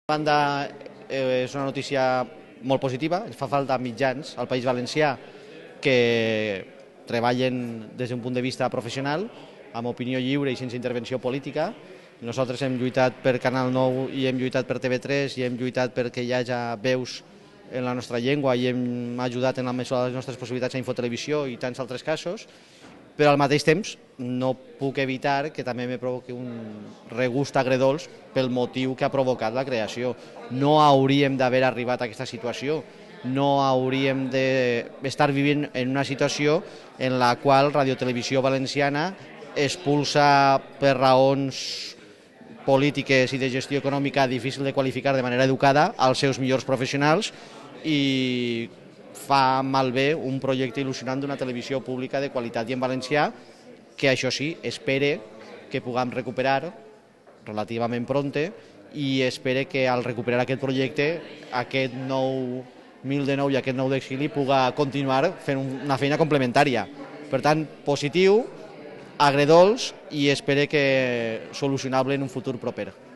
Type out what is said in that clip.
Banda, és una notícia molt positiva, ens fa falta mitjans al País Valencià que treballen des d'un punt de vista professional, amb opinió lliure i sense intervenció política. Nosaltres hem lluitat per Canal 9 i hem lluitat per TV3 i hem lluitat perquè hi hagi veus en la nostra llengua i hem ajudat en la mesura de les nostres possibilitats a Infotelevisió i tants altres casos, però al mateix temps no puc evitar que també me provoqui un regust agredolç pel motiu que ha provocat la creació. No hauríem d'haver arribat a aquesta situació, no hauríem d'estar vivint en una situació en la qual Radiotelevisió Valenciana expulsa per raons polítiques i de gestió econòmica difícil de qualificar de manera educada als seus millors professionals i fa malbé un projecte il·lusionant d'una televisió pública de qualitat i en valencià que, això sí, espere que puguem recuperar relativament pronte i espere que al recuperar aquest projecte aquest nou mil de nou i aquest nou d'exili puga continuar fent una feina complementària. Per tant, positiu, agredolç i espere que solucionable en un futur proper.